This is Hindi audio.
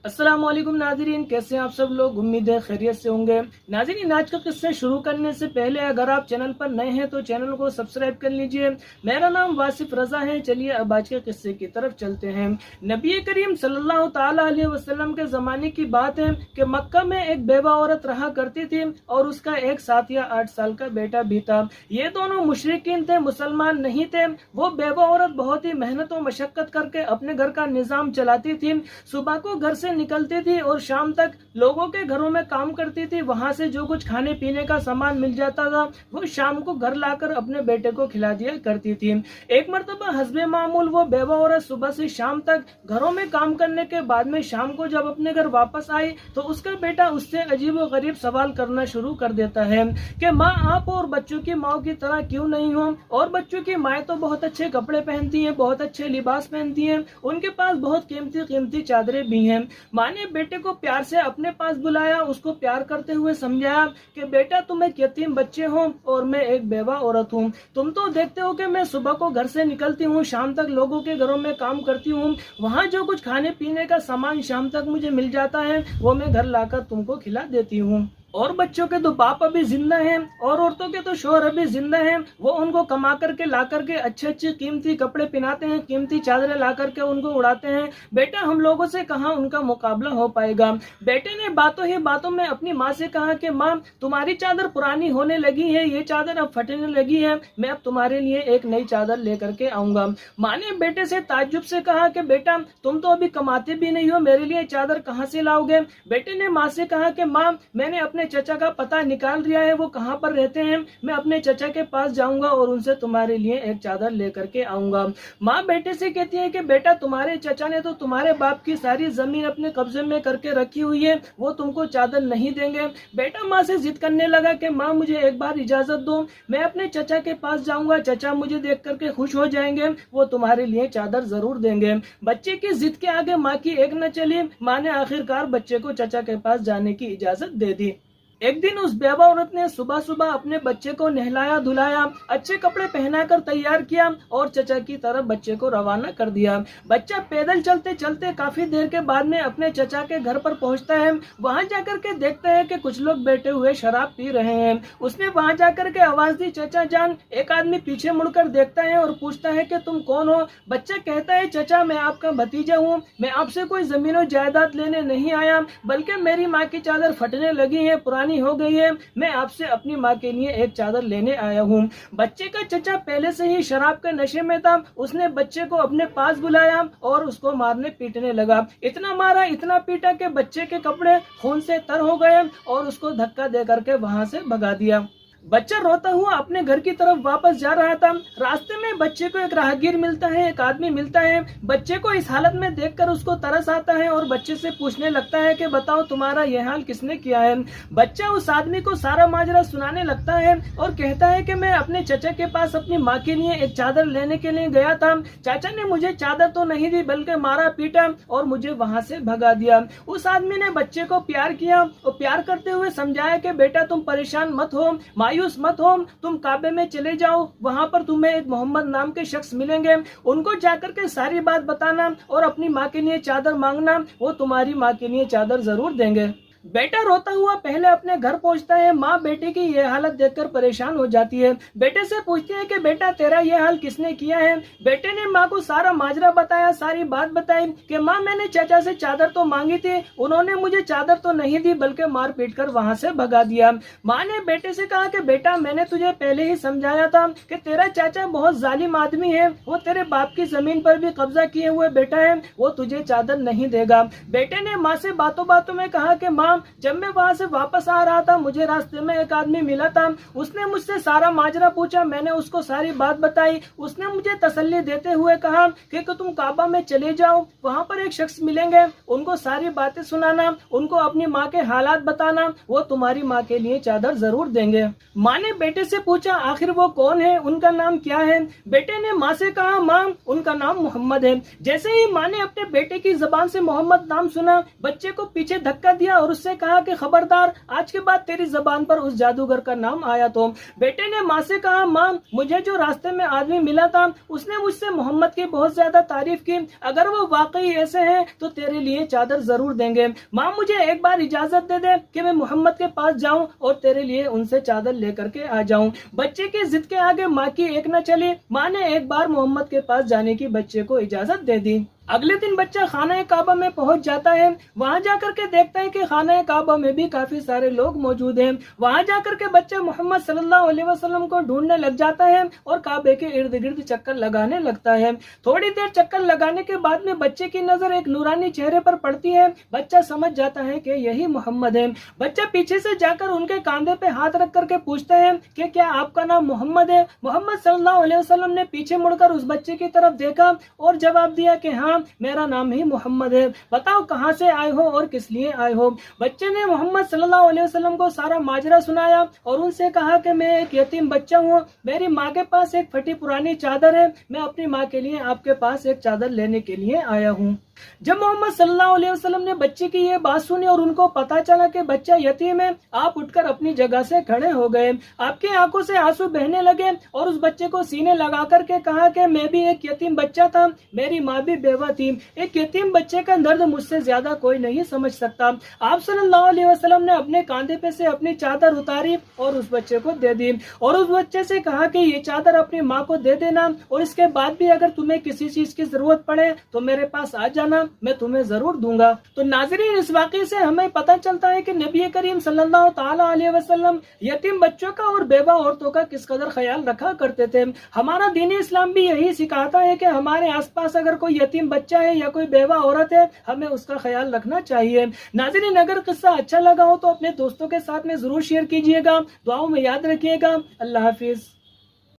अस्सलाम वालेकुम नाज़रीन, कैसे हैं आप सब लोग। उम्मीद है खैरियत से होंगे। नाज़रीन, आज का किस्सा शुरू करने से पहले अगर आप चैनल पर नए हैं तो चैनल को सब्सक्राइब कर लीजिए। मेरा नाम वासिफ रजा है। चलिए अब आज के किस्से की तरफ चलते हैं। नबी करीम सल्लल्लाहु ताला अलैहि वसल्लम के ज़माने की बात है कि मक्का में एक बेवा औरत रहा करती थी और उसका एक 7 या 8 साल का बेटा भी था। ये दोनों मुशरिकीन थे, मुसलमान नहीं थे। वो बेवा औरत बहुत ही मेहनत और मशक्कत करके अपने घर का निज़ाम चलाती थी। सुबह को घर से निकलती थी और शाम तक लोगों के घरों में काम करती थी। वहां से जो कुछ खाने पीने का सामान मिल जाता था वो शाम को घर लाकर अपने बेटे को खिला दिया करती थी। एक मर्तबा हस्बे मामूल वो बेवा औरत सुबह से शाम तक घरों में काम करने के बाद में शाम को जब अपने घर वापस आई तो उसका बेटा उससे अजीब व गरीब सवाल करना शुरू कर देता है कि माँ, आप और बच्चों की माँ की तरह क्यों नहीं हो? और बच्चों की माएँ तो बहुत अच्छे कपड़े पहनती हैं, बहुत अच्छे लिबास पहनती हैं, उनके पास बहुत कीमती कीमती चादरें भी हैं। माँ ने बेटे को प्यार से अपने पास बुलाया, उसको प्यार करते हुए समझाया कि बेटा, तुम एक यतीम बच्चे हो और मैं एक बेवा औरत हूँ। तुम तो देखते हो कि मैं सुबह को घर से निकलती हूँ, शाम तक लोगों के घरों में काम करती हूँ। वहाँ जो कुछ खाने पीने का सामान शाम तक मुझे मिल जाता है वो मैं घर लाकर तुमको खिला देती हूँ। और बच्चों के तो बाप अभी जिंदा हैं और औरतों के तो शोहर अभी जिंदा हैं। वो उनको कमा करके ला करके अच्छे अच्छे कीमती कपड़े पहनाते हैं, कीमती चादरें ला करके उनको उड़ाते हैं। बेटा, हम लोगों से कहाँ उनका मुकाबला हो पाएगा। बेटे ने बातों ही बातों में अपनी माँ से कहा कि माँ, तुम्हारी चादर पुरानी होने लगी है, ये चादर अब फटने लगी है, मैं अब तुम्हारे लिए एक नई चादर लेकर के आऊंगा। माँ ने बेटे से ताज्जुब से कहा कि बेटा, तुम तो अभी कमाते भी नहीं हो, मेरे लिए चादर कहाँ से लाओगे? बेटे ने माँ से कहा कि माँ, मैंने अपने चचा का पता निकाल लिया है, वो कहाँ पर रहते हैं, मैं अपने चचा के पास जाऊंगा और उनसे तुम्हारे लिए एक चादर लेकर के आऊंगा। माँ बेटे से कहती है कि बेटा, तुम्हारे चचा ने तो तुम्हारे बाप की सारी जमीन अपने कब्जे में करके रखी हुई है, वो तुमको चादर नहीं देंगे। बेटा माँ से जिद करने लगा कि माँ, मुझे एक बार इजाजत दो, मैं अपने चचा के पास जाऊंगा, चचा मुझे देख करके खुश हो जाएंगे, वो तुम्हारे लिए चादर जरूर देंगे। बच्चे की जिद के आगे माँ की एक न चली। माँ ने आखिरकार बच्चे को चचा के पास जाने की इजाजत दे दी। एक दिन उस बेवा औरत ने सुबह सुबह अपने बच्चे को नहलाया धुलाया, अच्छे कपड़े पहनाकर तैयार किया और चचा की तरफ बच्चे को रवाना कर दिया। बच्चा पैदल चलते चलते काफी देर के बाद में अपने चचा के घर पर पहुंचता है। वहां जाकर के देखता है कि कुछ लोग बैठे हुए शराब पी रहे हैं। उसने वहां जाकर के आवाज दी, चचा जान। एक आदमी पीछे मुड़कर देखता है और पूछता है कि तुम कौन हो? बच्चा कहता है, चचा मैं आपका भतीजा हूँ, मैं आपसे कोई जमीन और जायदाद लेने नहीं आया, बल्कि मेरी माँ की चादर फटने लगी है, पुरानी हो गई है, मैं आपसे अपनी माँ के लिए एक चादर लेने आया हूँ। बच्चे का चचा पहले से ही शराब के नशे में था। उसने बच्चे को अपने पास बुलाया और उसको मारने पीटने लगा। इतना मारा, इतना पीटा कि बच्चे के कपड़े खून से तर हो गए और उसको धक्का दे करके वहां से भगा दिया। बच्चा रोता हुआ अपने घर की तरफ वापस जा रहा था। रास्ते में बच्चे को एक राहगीर मिलता है, एक आदमी मिलता है। बच्चे को इस हालत में देखकर उसको तरस आता है और बच्चे से पूछने लगता है कि बताओ, तुम्हारा यह हाल किसने किया है? बच्चा उस आदमी को सारा माजरा सुनाने लगता है और कहता है कि मैं अपने चचा के पास अपनी माँ के लिए एक चादर लेने के लिए गया था। चाचा ने मुझे चादर तो नहीं दी बल्कि मारा पीटा और मुझे वहां से भगा दिया। उस आदमी ने बच्चे को प्यार किया और प्यार करते हुए समझाया कि बेटा, तुम परेशान मत हो, मायूस मत हो, तुम काबे में चले जाओ, वहां पर तुम्हें एक मोहम्मद नाम के शख्स मिलेंगे, उनको जाकर के सारी बात बताना और अपनी माँ के लिए चादर मांगना, वो तुम्हारी माँ के लिए चादर जरूर देंगे। बेटा रोता हुआ पहले अपने घर पहुंचता है। माँ बेटे की यह हालत देखकर परेशान हो जाती है। बेटे से पूछती है कि बेटा, तेरा यह हाल किसने किया है? बेटे ने माँ को सारा माजरा बताया, सारी बात बताई कि माँ, मैंने चाचा से चादर तो मांगी थी, उन्होंने मुझे चादर तो नहीं दी बल्कि मार पीट कर वहां से भगा दिया। माँ ने बेटे से कहा कि बेटा, मैंने तुझे पहले ही समझाया था कि तेरा चाचा बहुत जालिम आदमी है, वो तेरे बाप की जमीन पर भी कब्जा किए हुए बेटा है, वो तुझे चादर नहीं देगा। बेटे ने माँ से बातों बातों में कहा कि माँ, जब मैं वहां से वापस आ रहा था मुझे रास्ते में एक आदमी मिला था, उसने मुझसे सारा माजरा पूछा, मैंने उसको सारी बात बताई। उसने मुझे तसल्ली देते हुए कहा कि तुम काबा में चले जाओ, वहां पर एक शख्स मिलेंगे, उनको सारी बातें सुनाना, उनको अपनी माँ के हालात बताना, वो तुम्हारी माँ के लिए चादर जरूर देंगे। माँ ने बेटे से पूछा, आखिर वो कौन है, उनका नाम क्या है? बेटे ने माँ से कहा, माँ, उनका नाम मोहम्मद है। जैसे ही माँ ने अपने बेटे की जबान से मोहम्मद नाम सुना, बच्चे को पीछे धक्का दिया और उससे कहा कि खबरदार, आज के बाद तेरी जबान पर उस जादूगर का नाम आया तो। बेटे ने माँ से कहा, माँ मुझे जो रास्ते में आदमी मिला था उसने मुझसे मोहम्मद की बहुत ज्यादा तारीफ की, अगर वो वाकई ऐसे हैं तो तेरे लिए चादर जरूर देंगे। माँ मुझे एक बार इजाजत दे दे कि मैं मोहम्मद के पास जाऊं और तेरे लिए उनसे चादर लेकर के आ जाऊं। बच्चे की जिद के आगे माँ की एक न चली। माँ ने एक बार मोहम्मद के पास जाने की बच्चे को इजाजत दे दी। अगले दिन बच्चा खाना काबा में पहुंच जाता है। वहां जाकर के देखता है कि खाना काबा में भी काफी सारे लोग मौजूद हैं। वहां जाकर के बच्चा मोहम्मद सल्लल्लाहु अलैहि वसल्लम को ढूंढने लग जाता है और काबे के इर्द गिर्द चक्कर लगाने लगता है। थोड़ी देर चक्कर लगाने के बाद में बच्चे की नजर एक नूरानी चेहरे पर पड़ती है। बच्चा समझ जाता है कि यही मोहम्मद है। बच्चा पीछे से जाकर उनके कांधे पे हाथ रख करके पूछता है कि क्या आपका नाम मोहम्मद है? मोहम्मद सल्लल्लाहु अलैहि वसल्लम ने पीछे मुड़कर उस बच्चे की तरफ देखा और जवाब दिया कि हाँ, मेरा नाम ही मोहम्मद है। बताओ कहाँ से आए हो और किस लिए आए हो? बच्चे ने मोहम्मद सल्लल्लाहु अलैहि वसल्लम को सारा माजरा सुनाया और उनसे कहा कि मैं एक यतीम बच्चा हूँ, मेरी माँ के पास एक फटी पुरानी चादर है, मैं अपनी माँ के लिए आपके पास एक चादर लेने के लिए आया हूँ। जब मोहम्मद सल्लल्लाहु अलैहि वसल्लम ने बच्चे की ये बात सुनी और उनको पता चला कि बच्चा यतीम है, आप उठकर अपनी जगह से खड़े हो गए। आपकी आंखों से आंसू बहने लगे और उस बच्चे को सीने लगा करके कहा कि मैं भी एक यतीम बच्चा था, मेरी माँ भी बेवा थी, एक यतीम बच्चे का दर्द मुझसे ज्यादा कोई नहीं समझ सकता। आप सल्लल्लाहु अलैहि वसल्लम ने अपने कांधे पे से अपनी चादर उतारी और उस बच्चे को दे दी और उस बच्चे से कहा कि ये चादर अपनी माँ को दे देना और इसके बाद भी अगर तुम्हें किसी चीज की जरूरत पड़े तो मेरे पास आ जाना, मैं तुम्हें जरूर दूंगा। तो नाज़रीन, इस वाक़े से हमें पता चलता है कि नबी करीम सल्लल्लाहु ताला अलैहि वसल्लम यतीम बच्चों का और बेवा औरतों का किस कदर ख्याल रखा करते थे। हमारा दीन इस्लाम भी यही सिखाता है कि हमारे आसपास अगर कोई यतीम बच्चा है या कोई बेवा औरत है, हमें उसका ख्याल रखना चाहिए। नाज़रीन, अगर किस्सा अच्छा लगा हो तो अपने दोस्तों के साथ में जरूर शेयर कीजिएगा। दुआओं में याद रखिएगा। अल्लाह हाफिज।